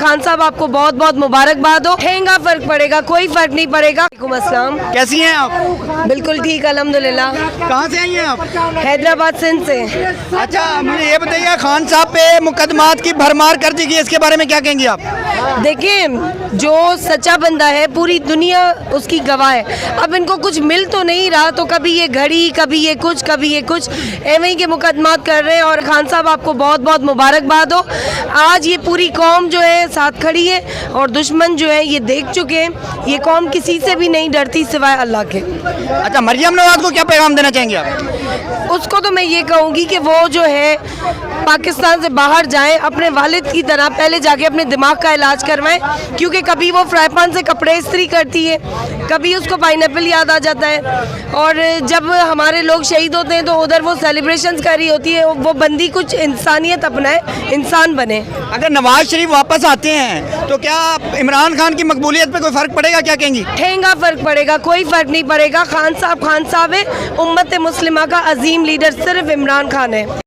खान साहब आपको बहुत बहुत मुबारकबाद हो। ठेंगा फर्क पड़ेगा, कोई फर्क नहीं पड़ेगा। वालेकुम अस्सलाम। कैसी हैं आप? बिल्कुल ठीक, अल्हम्दुलिल्लाह। कहाँ से आई हैं आप? हैदराबाद सिंध से। अच्छा, मुझे ये बताइए, खान साहब पे मुकदमात की भरमार कर दी गई, इसके बारे में क्या कहेंगे आप? देखिए, जो सच्चा बंदा है पूरी दुनिया उसकी गवाह है। अब इनको कुछ मिल तो नहीं रहा, तो कभी ये घड़ी, कभी ये कुछ, कभी ये कुछ, एवं ही के मुकदमात कर रहे हैं। और खान साहब आपको बहुत बहुत मुबारकबाद हो। आज ये पूरी कौम जो है साथ खड़ी है, और दुश्मन जो है ये देख चुके हैं, ये कौम किसी से भी नहीं डरती सिवाय अल्लाह के। अच्छा, मरियम नवाज को क्या पैगाम देना चाहेंगे आप? उसको तो मैं ये कहूँगी कि वो जो है पाकिस्तान से बाहर जाएं, अपने वालिद की तरह पहले जाके अपने दिमाग का इलाज करवाएं, क्योंकि कभी वो फ्राई पैन से कपड़े इस्त्री करती है, कभी उसको पाइनएप्पल याद आ जाता है। और जब हमारे लोग शहीद होते हैं तो उधर वो सेलिब्रेशंस कर रही होती है। वो बंदी कुछ इंसानियत अपनाए, इंसान बने। अगर नवाज शरीफ वापस आते हैं तो क्या इमरान खान की मकबूलियत पे कोई फ़र्क पड़ेगा, क्या कहेंगी? ठेंगा फर्क पड़ेगा, कोई फर्क नहीं पड़ेगा। खान साहब है, उम्मत मुस्लिमा का अजीम लीडर सिर्फ इमरान खान है।